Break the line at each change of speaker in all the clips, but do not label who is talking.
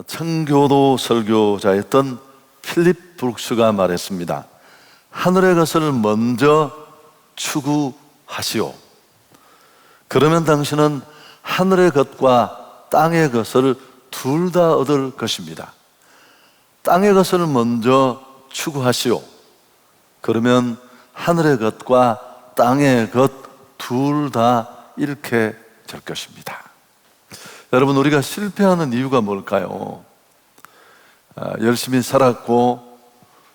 청교도 설교자였던 필립 브룩스가 말했습니다. 하늘의 것을 먼저 추구하시오. 그러면 당신은 하늘의 것과 땅의 것을 둘 다 얻을 것입니다. 땅의 것을 먼저 추구하시오. 그러면 하늘의 것과 땅의 것 둘 다 잃게 될 것입니다. 여러분, 우리가 실패하는 이유가 뭘까요? 열심히 살았고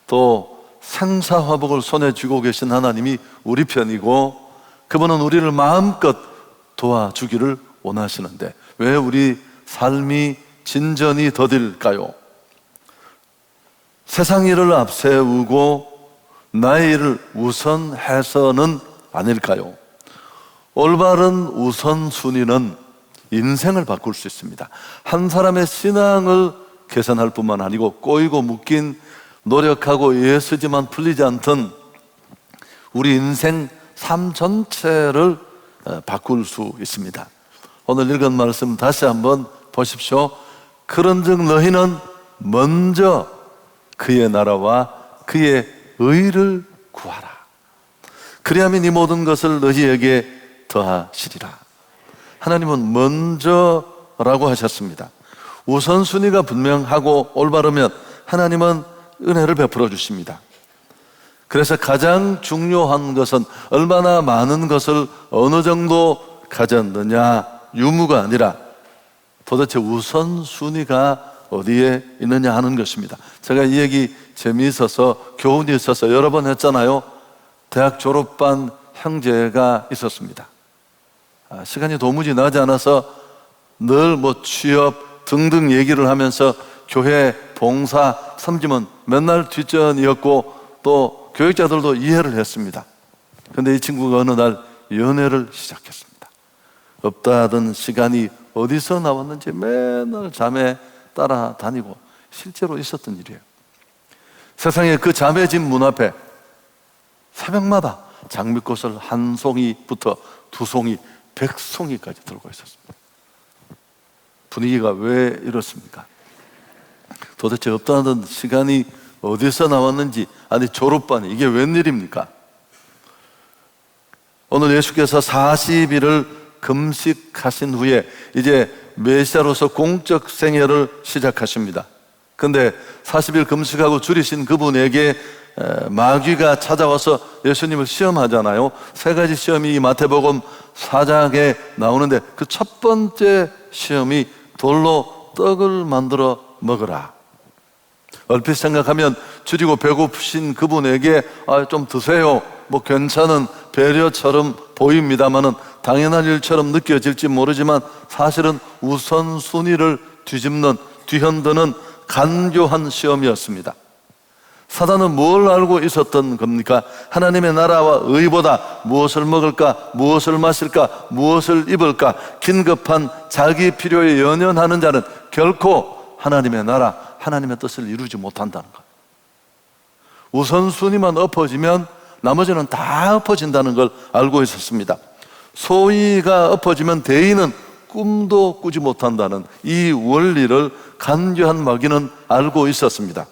또 생사화복을 손에 쥐고 계신 하나님이 우리 편이고 그분은 우리를 마음껏 도와주기를 원하시는데 왜 우리 삶이 진전이 더딜까요? 세상 일을 앞세우고 나의 일을 우선해서는 아닐까요? 올바른 우선순위는 인생을 바꿀 수 있습니다. 한 사람의 신앙을 개선할 뿐만 아니고 꼬이고 묶인 노력하고 애쓰지만 풀리지 않던 우리 인생 삶 전체를 바꿀 수 있습니다. 오늘 읽은 말씀 다시 한번 보십시오. 그런즉 너희는 먼저 그의 나라와 그의 의를 구하라. 그리하면 이 모든 것을 너희에게 더하시리라. 하나님은 먼저라고 하셨습니다. 우선순위가 분명하고 올바르면 하나님은 은혜를 베풀어 주십니다. 그래서 가장 중요한 것은 얼마나 많은 것을 어느 정도 가졌느냐 유무가 아니라 도대체 우선순위가 어디에 있느냐 하는 것입니다. 제가 이 얘기 재미있어서 교훈이 있어서 여러 번 했잖아요. 대학 졸업반 형제가 있었습니다. 시간이 도무지 나지 않아서 늘 취업 등등 얘기를 하면서 교회 봉사 섬김은 맨날 뒷전이었고 또 교육자들도 이해를 했습니다. 그런데 이 친구가 어느 날 연애를 시작했습니다. 없다던 시간이 어디서 나왔는지 맨날 자매 따라다니고 실제로 있었던 일이에요. 세상에 그 자매 집 문 앞에 새벽마다 장미꽃을 한 송이부터 두 송이 100송이까지 들고 있었습니다. 분위기가 왜 이렇습니까? 도대체 없다던 시간이 어디서 나왔는지, 아니 졸업반이 이게 웬일입니까? 오늘 예수께서 40일을 금식하신 후에 이제 메시아로서 공적 생애를 시작하십니다. 근데 40일 금식하고 줄이신 그분에게 마귀가 찾아와서 예수님을 시험하잖아요. 세 가지 시험이 마태복음 4장에 나오는데 그 첫 번째 시험이 돌로 떡을 만들어 먹으라. 얼핏 생각하면 줄이고 배고프신 그분에게 좀 드세요 괜찮은 배려처럼 보입니다마는 당연한 일처럼 느껴질지 모르지만 사실은 우선순위를 뒤흔드는 간교한 시험이었습니다. 사단은 뭘 알고 있었던 겁니까? 하나님의 나라와 의보다 무엇을 먹을까, 무엇을 마실까, 무엇을 입을까 긴급한 자기 필요에 연연하는 자는 결코 하나님의 나라, 하나님의 뜻을 이루지 못한다는 것. 우선순위만 엎어지면 나머지는 다 엎어진다는 걸 알고 있었습니다. 소위가 엎어지면 대의는 꿈도 꾸지 못한다는 이 원리를 간교한 마귀는 알고 있었습니다.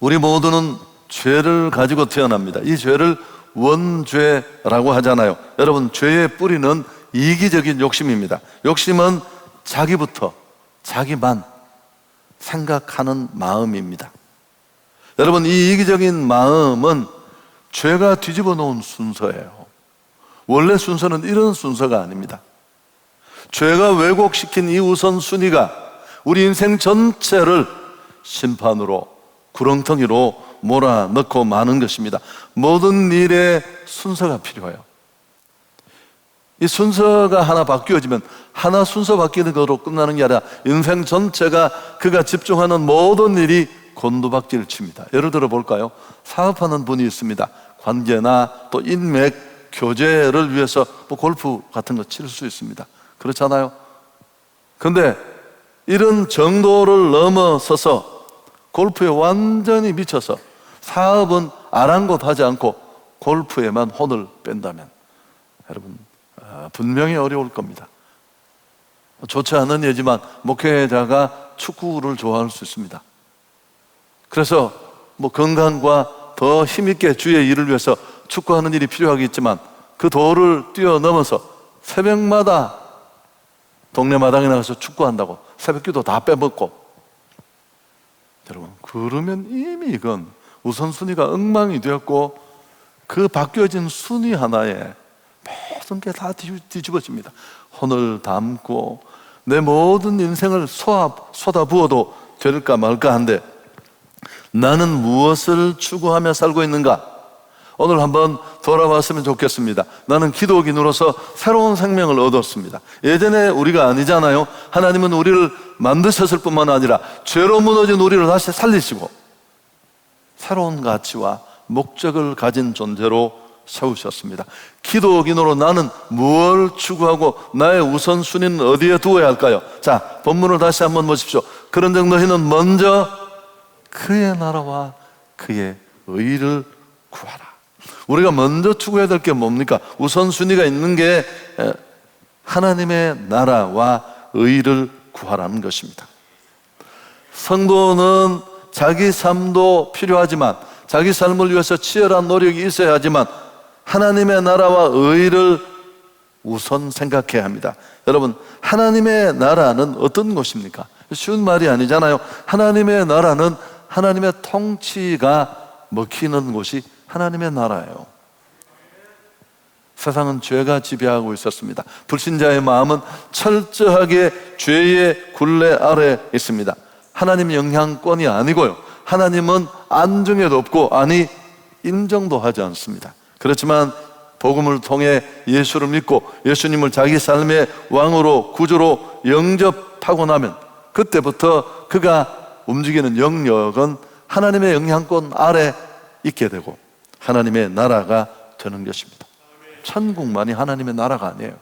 우리 모두는 죄를 가지고 태어납니다. 이 죄를 원죄라고 하잖아요. 여러분, 죄의 뿌리는 이기적인 욕심입니다. 욕심은 자기부터, 자기만 생각하는 마음입니다. 여러분, 이 이기적인 마음은 죄가 뒤집어 놓은 순서예요. 원래 순서는 이런 순서가 아닙니다. 죄가 왜곡시킨 이 우선순위가 우리 인생 전체를 심판으로 구렁텅이로 몰아넣고 마는 것입니다. 모든 일에 순서가 필요해요. 이 순서가 하나 바뀌어지면 하나 순서 바뀌는 것으로 끝나는 게 아니라 인생 전체가 그가 집중하는 모든 일이 곤두박질 칩니다. 예를 들어 볼까요? 사업하는 분이 있습니다. 관계나 또 인맥 교제를 위해서 골프 같은 거 칠 수 있습니다. 그렇잖아요? 그런데 이런 정도를 넘어서서 골프에 완전히 미쳐서 사업은 아랑곳하지 않고 골프에만 혼을 뺀다면 여러분 분명히 어려울 겁니다. 좋지 않은 예지만 목회자가 축구를 좋아할 수 있습니다. 그래서 건강과 더 힘있게 주의 일을 위해서 축구하는 일이 필요하겠지만 그 도를 뛰어넘어서 새벽마다 동네 마당에 나가서 축구한다고 새벽기도 다 빼먹고, 여러분, 그러면 이미 이건 우선순위가 엉망이 되었고 그 바뀌어진 순위 하나에 모든 게 다 뒤집어집니다. 혼을 담고 내 모든 인생을 쏟아부어도 될까 말까 한데 나는 무엇을 추구하며 살고 있는가? 오늘 한번 돌아봤으면 좋겠습니다. 나는 기독인으로서 새로운 생명을 얻었습니다. 예전에 우리가 아니잖아요. 하나님은 우리를 만드셨을 뿐만 아니라 죄로 무너진 우리를 다시 살리시고 새로운 가치와 목적을 가진 존재로 세우셨습니다. 기독인으로 나는 무엇을 추구하고 나의 우선순위는 어디에 두어야 할까요? 자, 본문을 다시 한번 보십시오. 그런즉 너희는 먼저 그의 나라와 그의 의를 구하라. 우리가 먼저 추구해야 될 게 뭡니까? 우선순위가 있는 게 하나님의 나라와 의를 구하라는 것입니다. 성도는 자기 삶도 필요하지만 자기 삶을 위해서 치열한 노력이 있어야 하지만 하나님의 나라와 의를 우선 생각해야 합니다. 여러분, 하나님의 나라는 어떤 것입니까? 쉬운 말이 아니잖아요. 하나님의 나라는 하나님의 통치가 먹히는 곳이 하나님의 나라예요. 세상은 죄가 지배하고 있었습니다. 불신자의 마음은 철저하게 죄의 굴레 아래 있습니다. 하나님 영향권이 아니고요, 하나님은 안중에도 없고 아니 인정도 하지 않습니다. 그렇지만 복음을 통해 예수를 믿고 예수님을 자기 삶의 왕으로 구주로 영접하고 나면 그때부터 그가 움직이는 영역은 하나님의 영향권 아래 있게 되고 하나님의 나라가 되는 것입니다. 천국만이 하나님의 나라가 아니에요.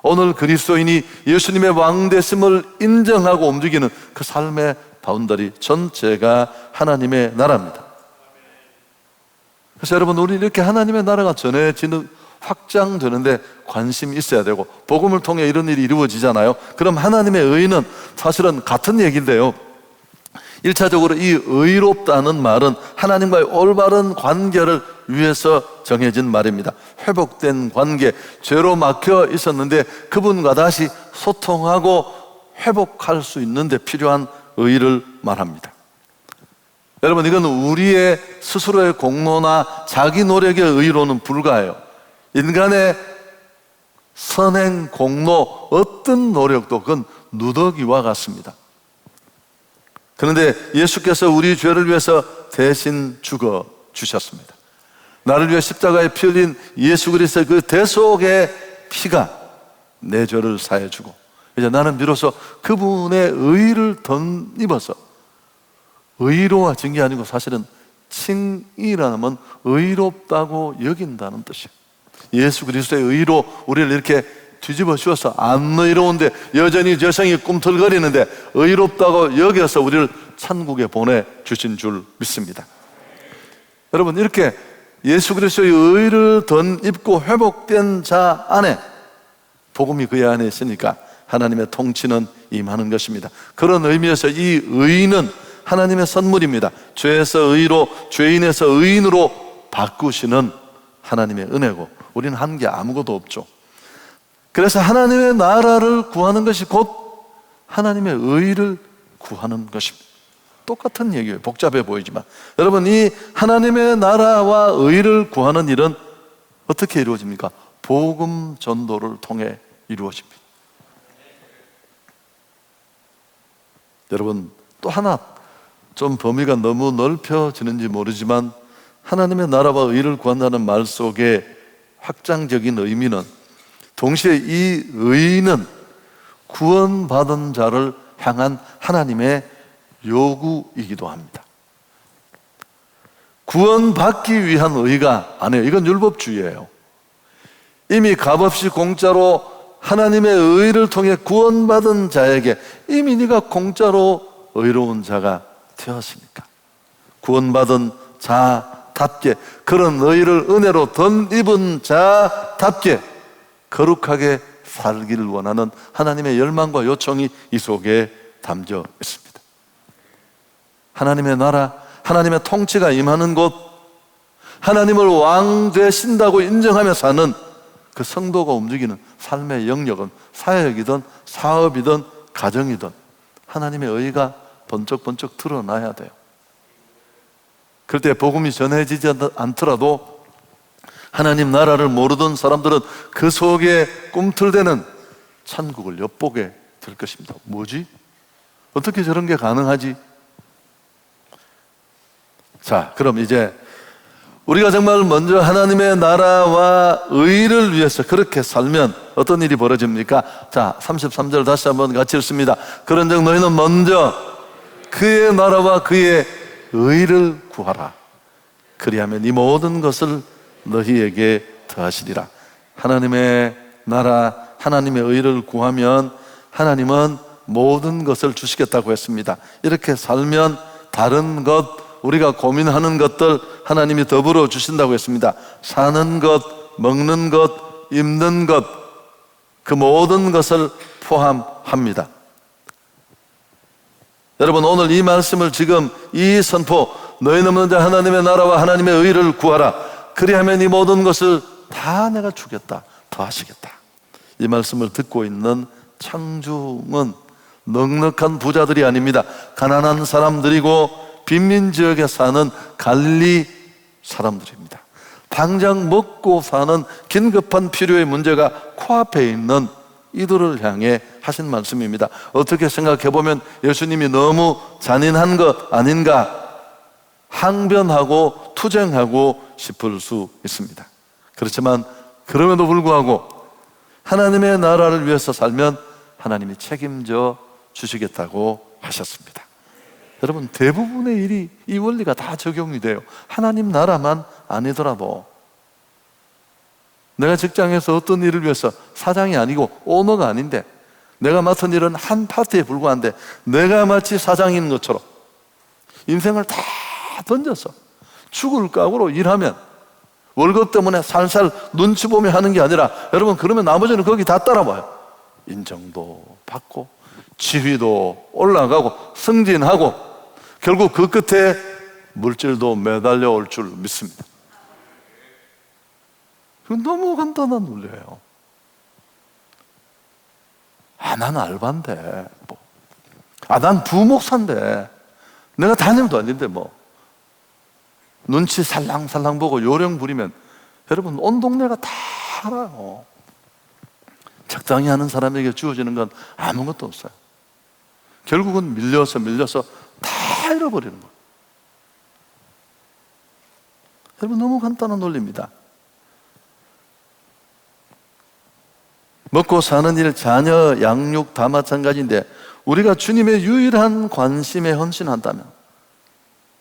오늘 그리스도인이 예수님의 왕되심을 인정하고 움직이는 그 삶의 바운더리 전체가 하나님의 나라입니다. 그래서 여러분, 우리 이렇게 하나님의 나라가 전해지는, 확장되는데 관심이 있어야 되고 복음을 통해 이런 일이 이루어지잖아요. 그럼 하나님의 의는 사실은 같은 얘기인데요, 1차적으로 이 의롭다는 말은 하나님과의 올바른 관계를 위해서 정해진 말입니다. 회복된 관계, 죄로 막혀 있었는데 그분과 다시 소통하고 회복할 수 있는데 필요한 의를 말합니다. 여러분, 이건 우리의 스스로의 공로나 자기 노력의 의로는 불가해요. 인간의 선행, 공로, 어떤 노력도 그건 누더기와 같습니다. 그런데 예수께서 우리 죄를 위해서 대신 죽어 주셨습니다. 나를 위해 십자가에 피 흘린 예수 그리스도의 그 대속의 피가 내 죄를 사해 주고 이제 나는 비로소 그분의 의를 덧입어서, 의로워진 게 아니고 사실은 칭의라는 의롭다고 여긴다는 뜻이에요. 예수 그리스도의 의로 우리를 이렇게 뒤집어 씌워서 안 의로운데 여전히 죄성이 꿈틀거리는데 의롭다고 여겨서 우리를 천국에 보내주신 줄 믿습니다. 여러분, 이렇게 예수 그리스도의 의를 덧입고 회복된 자 안에, 복음이 그의 안에 있으니까 하나님의 통치는 임하는 것입니다. 그런 의미에서 이 의는 하나님의 선물입니다. 죄에서 의로, 죄인에서 의인으로 바꾸시는 하나님의 은혜고 우리는 한 게 아무것도 없죠. 그래서 하나님의 나라를 구하는 것이 곧 하나님의 의를 구하는 것입니다. 똑같은 얘기예요. 복잡해 보이지만 여러분, 이 하나님의 나라와 의를 구하는 일은 어떻게 이루어집니까? 복음 전도를 통해 이루어집니다. 여러분, 또 하나 좀 범위가 너무 넓혀지는지 모르지만 하나님의 나라와 의를 구한다는 말 속에 확장적인 의미는 동시에 이 의는 구원받은 자를 향한 하나님의 요구이기도 합니다. 구원받기 위한 의가 아니에요. 이건 율법주의예요. 이미 값없이 공짜로 하나님의 의를 통해 구원받은 자에게 이미 네가 공짜로 의로운 자가 되었으니까 구원받은 자답게, 그런 의를 은혜로 덧입은 자답게 거룩하게 살기를 원하는 하나님의 열망과 요청이 이 속에 담겨 있습니다. 하나님의 나라, 하나님의 통치가 임하는 곳, 하나님을 왕 되신다고 인정하며 사는 그 성도가 움직이는 삶의 영역은 사역이든 사업이든 가정이든 하나님의 의가 번쩍번쩍 드러나야 돼요. 그럴 때 복음이 전해지지 않더라도 하나님 나라를 모르던 사람들은 그 속에 꿈틀대는 천국을 엿보게 될 것입니다. 뭐지? 어떻게 저런 게 가능하지? 자, 그럼 이제 우리가 정말 먼저 하나님의 나라와 의를 위해서 그렇게 살면 어떤 일이 벌어집니까? 자, 33절 다시 한번 같이 읽습니다. 그런즉 너희는 먼저 그의 나라와 그의 의를 구하라. 그리하면 이 모든 것을 너희에게 더하시리라. 하나님의 나라, 하나님의 의를 구하면 하나님은 모든 것을 주시겠다고 했습니다. 이렇게 살면 다른 것, 우리가 고민하는 것들 하나님이 더불어 주신다고 했습니다. 사는 것, 먹는 것, 입는 것, 그 모든 것을 포함합니다. 여러분, 오늘 이 말씀을 지금 이 선포, 너희는 먼저 하나님의 나라와 하나님의 의를 구하라. 그리하면 이 모든 것을 다 내가 주겠다, 더하시겠다. 이 말씀을 듣고 있는 청중은 넉넉한 부자들이 아닙니다. 가난한 사람들이고 빈민지역에 사는 갈릴리 사람들입니다. 당장 먹고 사는 긴급한 필요의 문제가 코앞에 있는 이들을 향해 하신 말씀입니다. 어떻게 생각해보면 예수님이 너무 잔인한 것 아닌가 항변하고 투쟁하고 싶을 수 있습니다. 그렇지만 그럼에도 불구하고 하나님의 나라를 위해서 살면 하나님이 책임져 주시겠다고 하셨습니다. 여러분, 대부분의 일이 이 원리가 다 적용이 돼요. 하나님 나라만 아니더라도 내가 직장에서 어떤 일을 위해서 사장이 아니고 오너가 아닌데 내가 맡은 일은 한 파트에 불과한데 내가 마치 사장인 것처럼 인생을 다 던져서 죽을 각오로 일하면 월급 때문에 살살 눈치 보며 하는 게 아니라 여러분, 그러면 나머지는 거기 다 따라와요. 인정도 받고 지위도 올라가고 승진하고 결국 그 끝에 물질도 매달려 올 줄 믿습니다. 그건 너무 간단한 논리예요. 난 알바인데 난 부목사인데 내가 담임도 아닌데 눈치 살랑살랑 보고 요령 부리면 여러분 온 동네가 다 알아요. 적당히 하는 사람에게 주어지는 건 아무것도 없어요. 결국은 밀려서 다 잃어버리는 거예요. 여러분, 너무 간단한 논리입니다. 먹고 사는 일, 자녀 양육 다 마찬가지인데 우리가 주님의 유일한 관심에 헌신한다면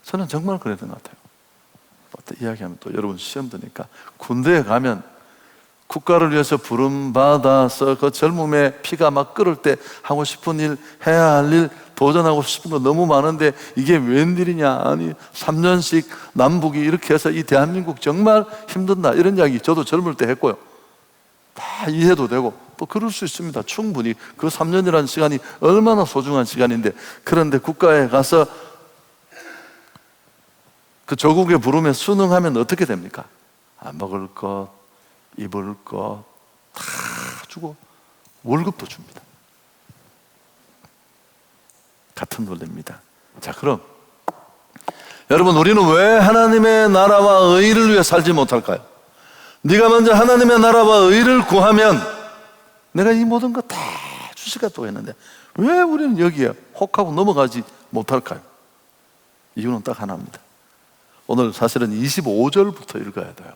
저는 정말 그래야 되는 것 같아요. 이야기하면 또 여러분 시험 드니까 군대에 가면 국가를 위해서 부름받아서 그 젊음의 피가 막 끓을 때 하고 싶은 일, 해야 할 일, 도전하고 싶은 거 너무 많은데 이게 웬일이냐, 아니 3년씩 남북이 이렇게 해서 이 대한민국 정말 힘든다, 이런 이야기 저도 젊을 때 했고요. 다 이해도 되고 또 그럴 수 있습니다. 충분히 그 3년이라는 시간이 얼마나 소중한 시간인데, 그런데 국가에 가서 그 조국의 부름에 순응하면 어떻게 됩니까? 먹을 것, 입을 것 다 주고 월급도 줍니다. 같은 논리입니다. 자, 그럼 여러분, 우리는 왜 하나님의 나라와 의를 위해 살지 못할까요? 네가 먼저 하나님의 나라와 의를 구하면 내가 이 모든 거 다 주시겠다고 했는데 왜 우리는 여기에 혹하고 넘어가지 못할까요? 이유는 딱 하나입니다. 오늘 사실은 25절부터 읽어야 돼요.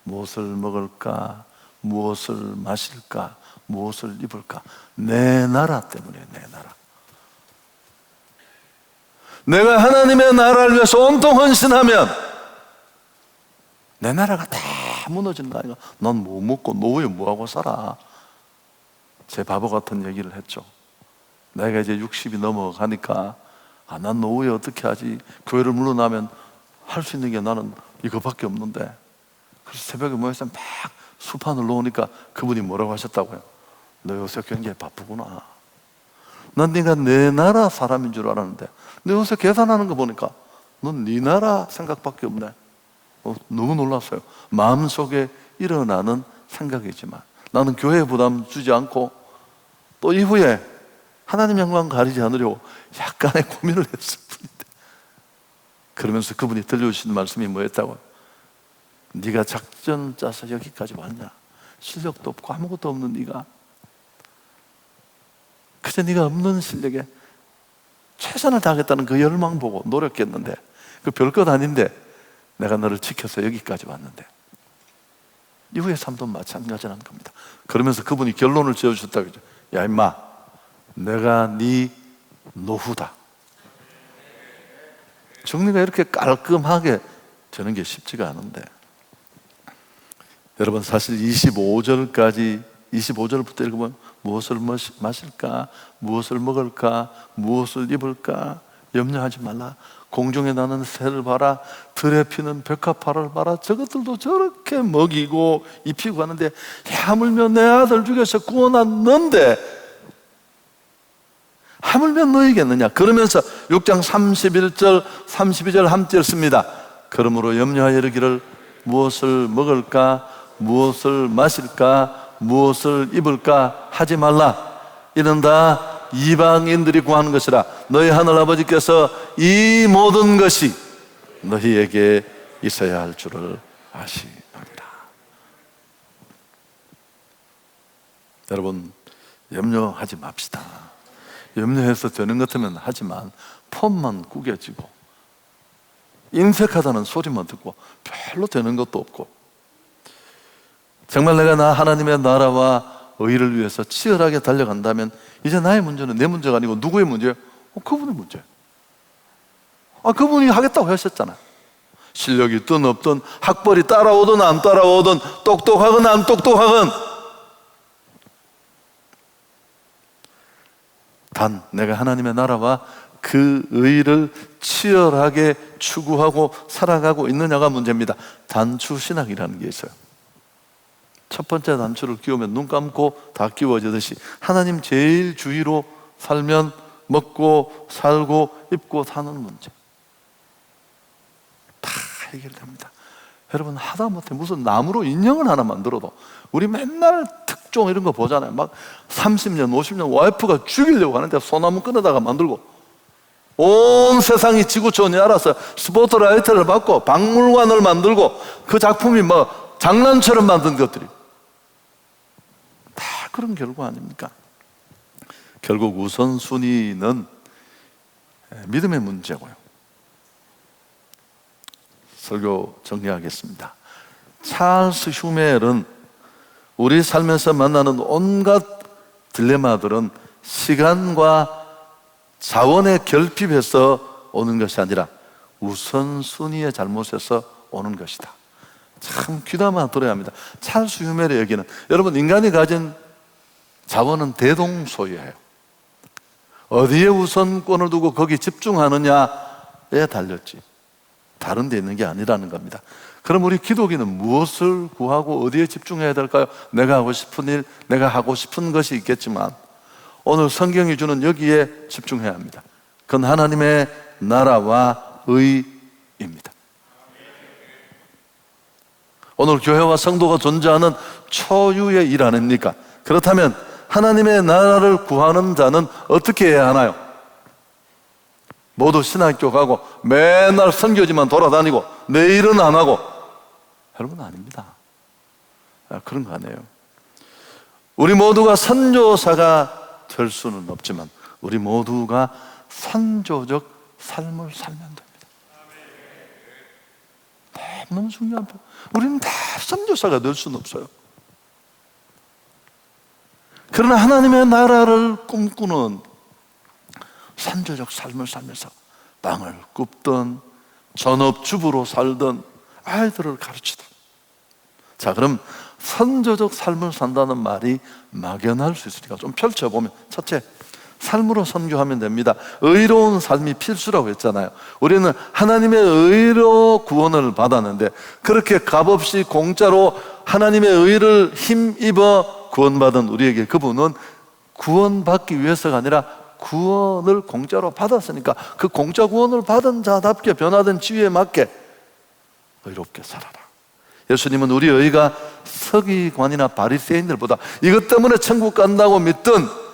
무엇을 먹을까, 무엇을 마실까, 무엇을 입을까. 내 나라 때문에, 내 나라. 내가 하나님의 나라를 위해서 온통 헌신하면 내 나라가 다 무너지는 거 아닌가? 넌 뭐 먹고 노후에 뭐하고 살아? 제 바보 같은 얘기를 했죠. 내가 이제 60이 넘어가니까 난 노후에 어떻게 하지? 교회를 물러나면 할 수 있는 게 나는 이거밖에 없는데, 그래서 새벽에 모여서 막 수판을 놓으니까 그분이 뭐라고 하셨다고요? 너 요새 굉장히 바쁘구나. 난 네가 내 나라 사람인 줄 알았는데 너 요새 계산하는 거 보니까 넌 네 나라 생각밖에 없네. 너무 놀랐어요. 마음속에 일어나는 생각이지만 나는 교회 부담 주지 않고 또 이후에 하나님 영광 가리지 않으려고 약간의 고민을 했을 뿐인데, 그러면서 그분이 들려주신 말씀이 뭐였다고? 네가 작전 짜서 여기까지 왔냐? 실력도 없고 아무것도 없는 네가 그저 네가 없는 실력에 최선을 다하겠다는 그 열망 보고 노력했는데 그 별것 아닌데 내가 너를 지켜서 여기까지 왔는데 이후의 삶도 마찬가지라는 겁니다. 그러면서 그분이 결론을 지어주셨다고 그러죠. 야 임마, 내가 네 노후다. 정리가 이렇게 깔끔하게 되는 게 쉽지가 않은데, 여러분 사실 25절부터 읽으면 무엇을 마실까, 무엇을 먹을까, 무엇을 입을까 염려하지 말라. 공중에 나는 새를 봐라, 들에 피는 벽화파를 봐라. 저것들도 저렇게 먹이고 입히고 하는데 하물며 내 아들 중에서 구원했는데 하물며 너희겠느냐. 그러면서 6장 31절 32절 함께 읽습니다. 그러므로 염려하여 이르기를 무엇을 먹을까, 무엇을 마실까, 무엇을 입을까 하지 말라. 이는 다 이방인들이 구하는 것이라. 너희 하늘아버지께서 이 모든 것이 너희에게 있어야 할 줄을 아시느니라. 여러분, 염려하지 맙시다. 염려해서 되는 것 같으면 하지만 폼만 구겨지고 인색하다는 소리만 듣고 별로 되는 것도 없고, 정말 내가 나 하나님의 나라와 의를 위해서 치열하게 달려간다면 이제 나의 문제는 내 문제가 아니고 누구의 문제예요? 그분의 문제예요. 그분이 하겠다고 하셨잖아요. 실력이 있든 없든, 학벌이 따라오든 안 따라오든, 똑똑하건 안 똑똑하건, 단 내가 하나님의 나라와 그 의를 치열하게 추구하고 살아가고 있느냐가 문제입니다. 단추신학이라는 게 있어요. 첫 번째 단추를 끼우면 눈 감고 다 끼워지듯이 하나님 제일 주의로 살면 먹고 살고 입고 사는 문제 다 해결됩니다. 여러분, 하다못해 무슨 나무로 인형을 하나 만들어도 우리 맨날 특종 이런 거 보잖아요. 막 30년 50년 와이프가 죽이려고 하는데 소나무 끊어다가 만들고 온 세상이 지구촌이 알아서 스포트라이트를 받고 박물관을 만들고 그 작품이 뭐 장난처럼 만든 것들이 다 그런 결과 아닙니까? 결국 우선순위는 믿음의 문제고요. 설교 정리하겠습니다. 찰스 휴멜은 우리 삶에서 만나는 온갖 딜레마들은 시간과 자원의 결핍에서 오는 것이 아니라 우선순위의 잘못에서 오는 것이다. 참 귀담아 들어야 합니다. 찰스 휴멜의 얘기는, 여러분, 인간이 가진 자원은 대동소이해요. 어디에 우선권을 두고 거기 집중하느냐에 달렸지 다른 데 있는 게 아니라는 겁니다. 그럼 우리 기독인은 무엇을 구하고 어디에 집중해야 될까요? 내가 하고 싶은 일, 내가 하고 싶은 것이 있겠지만 오늘 성경이 주는 여기에 집중해야 합니다. 그건 하나님의 나라와 의입니다. 오늘 교회와 성도가 존재하는 초유의 일 아닙니까? 그렇다면 하나님의 나라를 구하는 자는 어떻게 해야 하나요? 모두 신학교 가고 맨날 선교지만 돌아다니고 내 일은 안 하고, 여러분, 아닙니다. 그런 거 아니에요. 우리 모두가 선교사가 될 수는 없지만 우리 모두가 선조적 삶을 살면 됩니다. 너무 중요한 거. 우리는 다 선교사가 될 수는 없어요. 그러나 하나님의 나라를 꿈꾸는 선조적 삶을 살면서 빵을 굽던 전업주부로 살던 아이들을 가르치던, 자, 그럼 선조적 삶을 산다는 말이 막연할 수 있으니까 좀 펼쳐보면, 첫째, 삶으로 선교하면 됩니다. 의로운 삶이 필수라고 했잖아요. 우리는 하나님의 의로 구원을 받았는데 그렇게 값없이 공짜로 하나님의 의를 힘입어 구원받은 우리에게 그분은 구원받기 위해서가 아니라 구원을 공짜로 받았으니까 그 공짜 구원을 받은 자답게 변화된 지위에 맞게 의롭게 살아라. 예수님은 우리 의가 서기관이나 바리새인들보다 이것 때문에 천국 간다고 믿던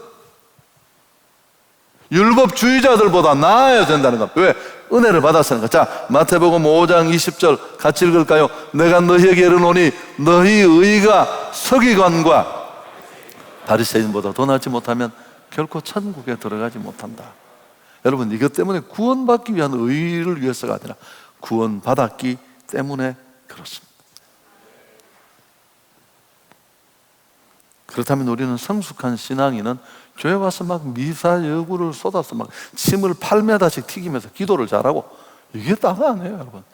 율법주의자들보다 나아야 된다는 것. 왜? 은혜를 받았으니까. 자, 마태복음 5장 20절 같이 읽을까요? 내가 너희에게 이르노니 너희 의가 서기관과 바리새인보다 더 낫지 못하면 결코 천국에 들어가지 못한다. 여러분, 이것 때문에 구원받기 위한 의를 위해서가 아니라 구원받았기 때문에 그렇습니다. 그렇다면 우리는 성숙한 신앙인은 교회 와서 막 미사여구를 쏟아서 막 침을 8m씩 튀기면서 기도를 잘하고, 이게 딱 아니에요, 여러분.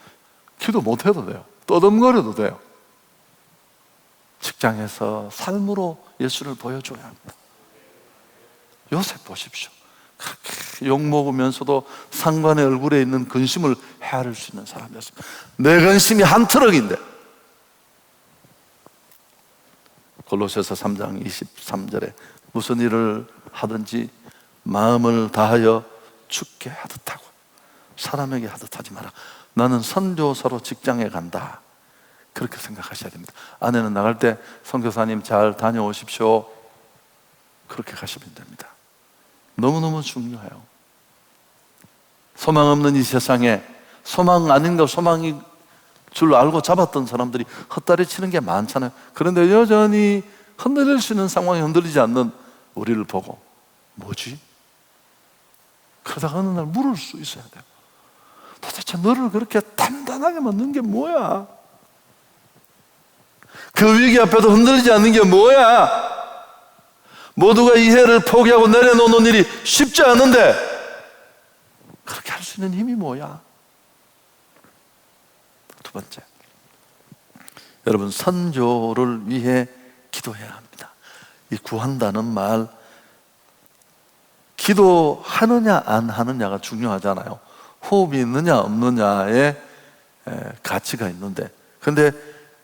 기도 못해도 돼요. 떠듬거려도 돼요. 직장에서 삶으로 예수를 보여줘야 합니다. 요셉 보십시오. 그렇게 욕먹으면서도 상관의 얼굴에 있는 근심을 헤아릴 수 있는 사람이었습니다. 내 근심이 한 트럭인데. 골로새서 3장 23절에 무슨 일을 하든지 마음을 다하여 주께 하듯 하고 사람에게 하듯 하지 마라. 나는 선교사로 직장에 간다. 그렇게 생각하셔야 됩니다. 아내는 나갈 때 선교사님 잘 다녀오십시오. 그렇게 가시면 됩니다. 너무너무 중요해요. 소망 없는 이 세상에 소망 아닌가 소망이 줄 알고 잡았던 사람들이 헛다리 치는 게 많잖아요. 그런데 여전히 흔들릴 수 있는 상황에 흔들리지 않는 우리를 보고 뭐지? 그러다가 어느 날 물을 수 있어야 돼요. 도대체 너를 그렇게 단단하게 만든 게 뭐야? 그 위기 앞에도 흔들리지 않는 게 뭐야? 모두가 이해를 포기하고 내려놓는 일이 쉽지 않은데 그렇게 할 수 있는 힘이 뭐야? 두 번째, 여러분, 선교를 위해 기도해야 합니다. 이 구한다는 말, 기도하느냐 안 하느냐가 중요하잖아요. 호흡이 있느냐 없느냐에 가치가 있는데, 근데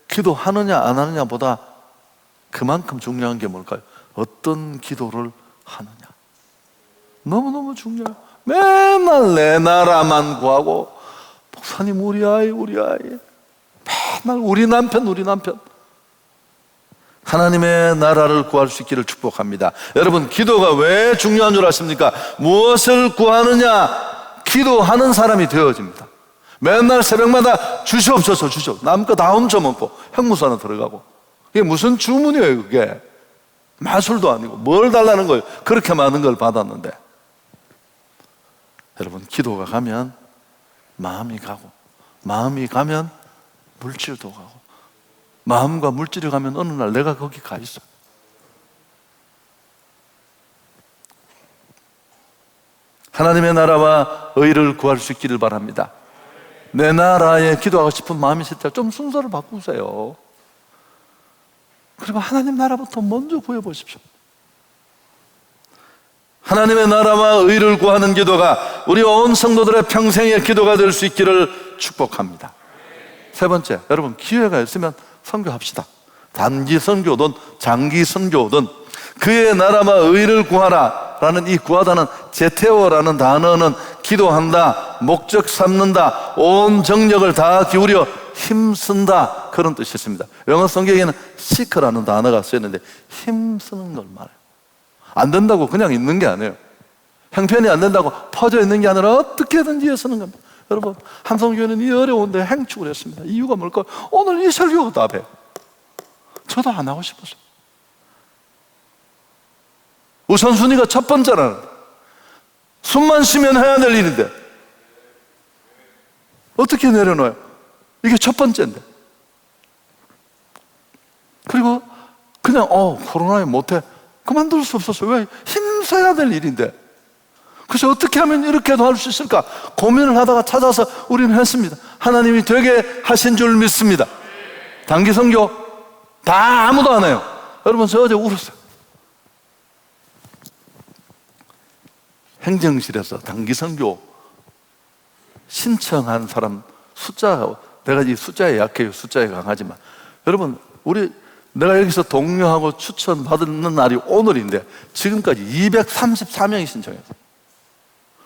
기도하느냐 안 하느냐보다 그만큼 중요한 게 뭘까요? 어떤 기도를 하느냐. 너무너무 중요해요. 맨날 내 나라만 구하고, 목사님 우리 아이 맨날 우리 남편. 하나님의 나라를 구할 수 있기를 축복합니다. 여러분, 기도가 왜 중요한 줄 아십니까? 무엇을 구하느냐, 기도하는 사람이 되어집니다. 맨날 새벽마다 주시옵소서 남거 다 훔쳐먹고 형무소나 들어가고, 이게 무슨 주문이에요? 그게 마술도 아니고 뭘 달라는 거예요? 그렇게 많은 걸 받았는데. 여러분, 기도가 가면 마음이 가고, 마음이 가면 물질도 가고, 마음과 물질이 가면 어느 날 내가 거기 가 있어. 하나님의 나라와 의를 구할 수 있기를 바랍니다. 내 나라에 기도하고 싶은 마음이 있을 때 좀 순서를 바꾸세요. 그리고 하나님 나라부터 먼저 구해보십시오. 하나님의 나라와 의를 구하는 기도가 우리 온 성도들의 평생의 기도가 될 수 있기를 축복합니다. 세 번째, 여러분, 기회가 있으면 선교합시다. 단기 선교든 장기 선교든 그의 나라와 의를 구하라 라는 이 구하다는 제테오라는 단어는 기도한다, 목적 삼는다, 온 정력을 다 기울여 힘쓴다, 그런 뜻이 있습니다. 영어 성경에는 seek라는 단어가 쓰였는데 힘쓰는 걸 말해요. 안 된다고 그냥 있는 게 아니에요. 형편이 안 된다고 퍼져 있는 게 아니라 어떻게든지 애쓰는 겁니다. 여러분, 함성교회는 이 어려운데 행축을 했습니다. 이유가 뭘까요? 오늘 이 설교가 답해. 저도 안 하고 싶었어요. 우선순위가 첫 번째라는, 숨만 쉬면 해야 될 일인데 어떻게 내려놔요? 이게 첫 번째인데. 그리고 그냥 코로나에 못해, 그만둘 수 없었어요. 왜? 힘써야 될 일인데. 그래서 어떻게 하면 이렇게도 할 수 있을까 고민을 하다가 찾아서 우리는 했습니다. 하나님이 되게 하신 줄 믿습니다. 단기 선교 다 아무도 안 해요. 여러분, 저 어제 울었어요. 행정실에서 단기 선교 신청한 사람 숫자, 내가 이 숫자에 약해요. 숫자에 강하지만 여러분, 내가 여기서 독려하고 추천받는 날이 오늘인데 지금까지 234명이 신청했어요.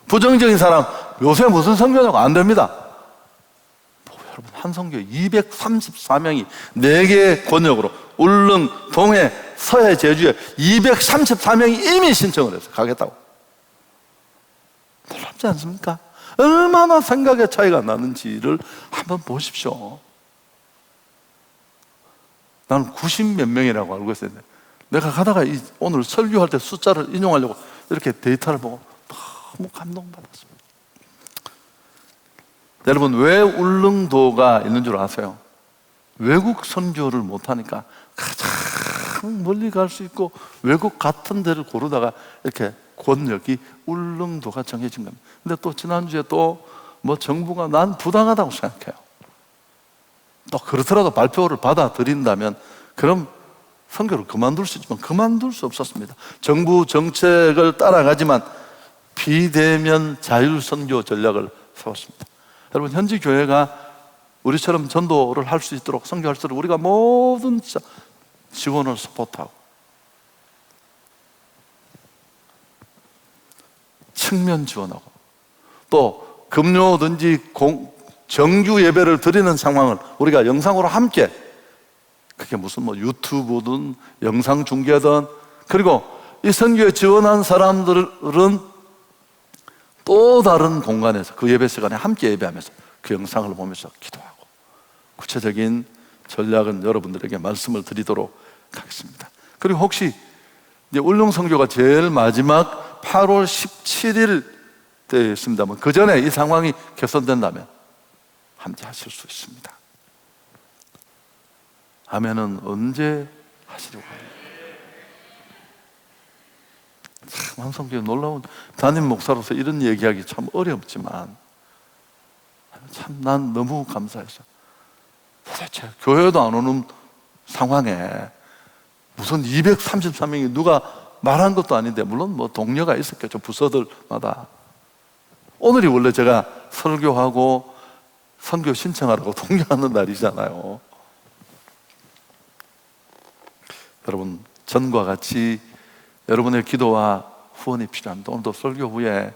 부정적인 사람 요새 무슨 선교냐고 안 됩니다. 여러분, 한 선교에 234명이 4개의 권역으로 울릉, 동해, 서해, 제주에 234명이 이미 신청을 했어요. 가겠다고. 놀랍지 않습니까? 얼마나 생각의 차이가 나는지를 한번 보십시오. 나는 90몇 명이라고 알고 있었는데 내가 가다가 오늘 설교할 때 숫자를 인용하려고 이렇게 데이터를 보고 너무 감동받았습니다. 여러분, 왜 울릉도가 있는 줄 아세요? 외국 선교를 못하니까 가장 멀리 갈 수 있고 외국 같은 데를 고르다가 이렇게 권역이 울릉도가 정해진 겁니다. 근데 또 지난주에 또 정부가 난 부당하다고 생각해요. 또 그렇더라도 발표를 받아들인다면 그럼 선교를 그만둘 수 있지만 그만둘 수 없었습니다. 정부 정책을 따라가지만 비대면 자율선교 전략을 세웠습니다. 여러분, 현지 교회가 우리처럼 전도를 할 수 있도록 선교할 수 있도록 우리가 모든 지원을 서포트하고 측면 지원하고 또 금요든지 정규 예배를 드리는 상황을 우리가 영상으로 함께, 그게 무슨 유튜브든 영상 중계든, 그리고 이 선교에 지원한 사람들은 또 다른 공간에서 그 예배 시간에 함께 예배하면서 그 영상을 보면서 기도하고 구체적인 전략은 여러분들에게 말씀을 드리도록 하겠습니다. 그리고 혹시 이제 울릉 선교가 제일 마지막 8월 17일 때 있습니다만 그 전에 이 상황이 개선된다면 함께 하실 수 있습니다. 아멘은 언제 하시려고 합니까? 참, 한성교회 놀라운 담임 목사로서 이런 얘기하기 참 어렵지만 참 난 너무 감사했어요. 도대체 교회도 안 오는 상황에 무슨 233명이 누가 말한 것도 아닌데, 물론 동료가 있었겠죠, 부서들마다. 오늘이 원래 제가 설교하고 선교 신청하라고 동료하는 날이잖아요. 여러분, 전과 같이 여러분의 기도와 후원이 필요합니다. 오늘도 설교 후에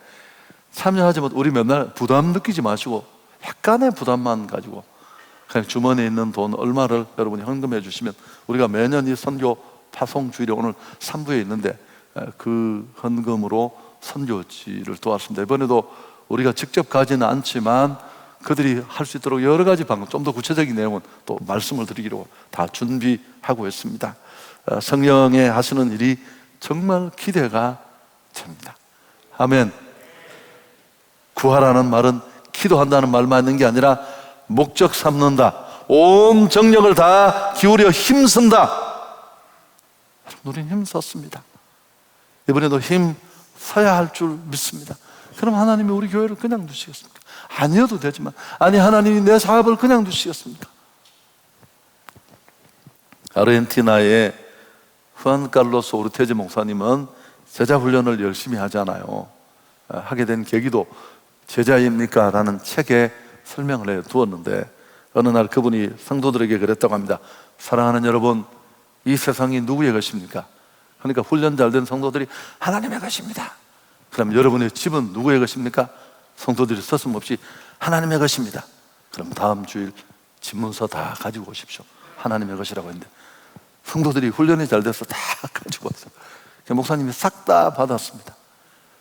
참여하지 못 우리 맨날 부담 느끼지 마시고 약간의 부담만 가지고 그냥 주머니에 있는 돈 얼마를 여러분이 헌금해 주시면 우리가 매년 이 선교 파송 주일이 오늘 3부에 있는데 그 헌금으로 선교지를 도왔습니다. 이번에도 우리가 직접 가지는 않지만 그들이 할 수 있도록 여러 가지 방법, 좀 더 구체적인 내용은 또 말씀을 드리기로 다 준비하고 있습니다. 성령의 하시는 일이 정말 기대가 됩니다. 아멘. 구하라는 말은 기도한다는 말만 있는 게 아니라 목적 삼는다, 온 정력을 다 기울여 힘쓴다. 우리는 힘썼습니다. 이번에도 힘 써야 할 줄 믿습니다. 그럼 하나님이 우리 교회를 그냥 두시겠습니까? 아니어도 되지만, 아니 하나님이 내 사업을 그냥 두시겠습니까? 아르헨티나의 후안 칼로스 오르테즈 목사님은 제자 훈련을 열심히 하잖아요. 하게 된 계기도 제자입니까? 라는 책에 설명을 해 두었는데 어느 날 그분이 성도들에게 그랬다고 합니다. 사랑하는 여러분, 이 세상이 누구의 것입니까? 그러니까 훈련 잘 된 성도들이 하나님의 것입니다. 그럼 여러분의 집은 누구의 것입니까? 성도들이 서슴없이 하나님의 것입니다. 그럼 다음 주일 집문서 다 가지고 오십시오. 하나님의 것이라고 했는데 성도들이 훈련이 잘 돼서 다 가지고 왔어요. 목사님이 싹 다 받았습니다.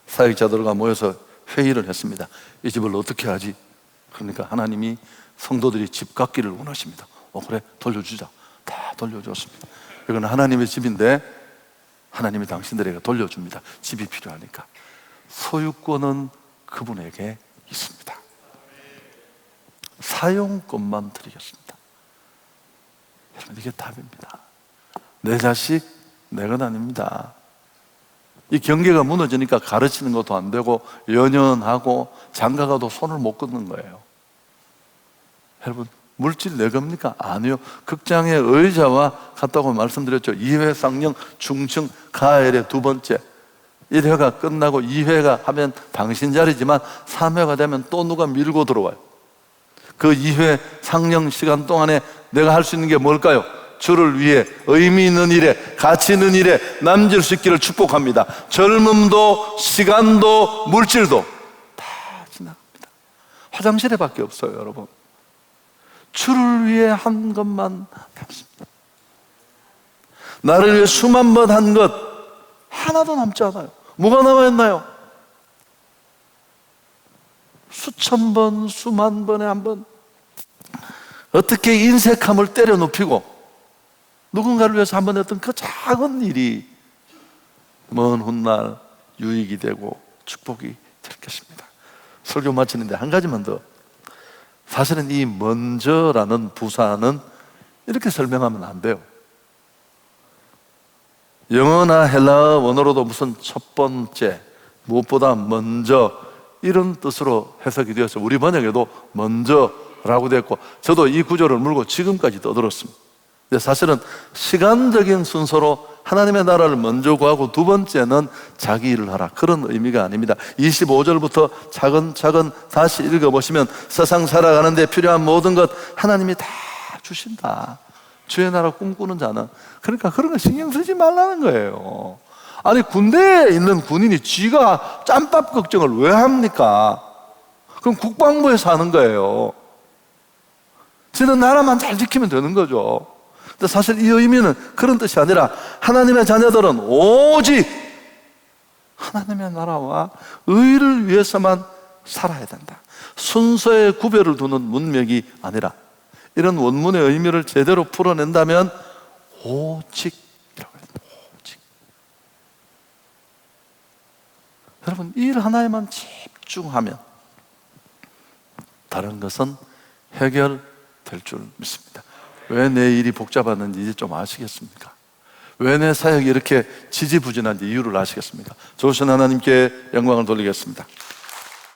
사역자들과 모여서 회의를 했습니다. 이 집을 어떻게 하지? 그러니까 하나님이 성도들이 집 갖기를 원하십니다. 그래, 돌려주자. 다 돌려줬습니다. 이건 하나님의 집인데 하나님이 당신들에게 돌려줍니다. 집이 필요하니까. 소유권은 그분에게 있습니다. 사용권만 드리겠습니다. 여러분, 이게 답입니다. 내 자식, 내 것 아닙니다. 이 경계가 무너지니까 가르치는 것도 안 되고 연연하고 장가가도 손을 못 끊는 거예요. 여러분, 물질 내 겁니까? 아니요. 극장의 의자와 같다고 말씀드렸죠. 이회상령 중층 가엘의 두 번째. 1회가 끝나고 2회가 하면 당신 자리지만 3회가 되면 또 누가 밀고 들어와요. 그 2회 상영 시간 동안에 내가 할 수 있는 게 뭘까요? 주를 위해 의미 있는 일에, 가치 있는 일에 남길 수 있기를 축복합니다. 젊음도 시간도 물질도 다 지나갑니다. 화장실에 밖에 없어요, 여러분. 주를 위해 한 것만 남습니다. 나를 위해 수만 번 한 것 하나도 남지 않아요. 뭐가 남아있나요? 수천 번, 수만 번에 한 번 어떻게 인색함을 때려 눕히고 누군가를 위해서 한 번 했던 그 작은 일이 먼 훗날 유익이 되고 축복이 될 것입니다. 설교 마치는데 한 가지만 더. 사실은 이 먼저라는 부사는 이렇게 설명하면 안 돼요. 영어나 헬라어 원어로도 무슨 첫 번째, 무엇보다 먼저 이런 뜻으로 해석이 되어서 우리 번역에도 먼저라고 되었고, 저도 이 구조를 물고 지금까지 떠들었습니다. 근데 사실은 시간적인 순서로 하나님의 나라를 먼저 구하고 두 번째는 자기 일을 하라, 그런 의미가 아닙니다. 25절부터 차근차근 다시 읽어보시면 세상 살아가는 데 필요한 모든 것 하나님이 다 주신다. 주의 나라 꿈꾸는 자는, 그러니까 그런 거 신경 쓰지 말라는 거예요. 아니, 군대에 있는 군인이 지가 짬밥 걱정을 왜 합니까? 그럼 국방부에서 하는 거예요. 지는 나라만 잘 지키면 되는 거죠. 근데 사실 이 의미는 그런 뜻이 아니라 하나님의 자녀들은 오직 하나님의 나라와 의를 위해서만 살아야 된다. 순서에 구별을 두는 문맥이 아니라, 이런 원문의 의미를 제대로 풀어낸다면 오직이라고 해요. 오직. 여러분, 일 하나에만 집중하면 다른 것은 해결될 줄 믿습니다. 왜 내 일이 복잡했는지 이제 좀 아시겠습니까? 왜 내 사역이 이렇게 지지부진한지 이유를 아시겠습니까? 좋으신 하나님께 영광을 돌리겠습니다.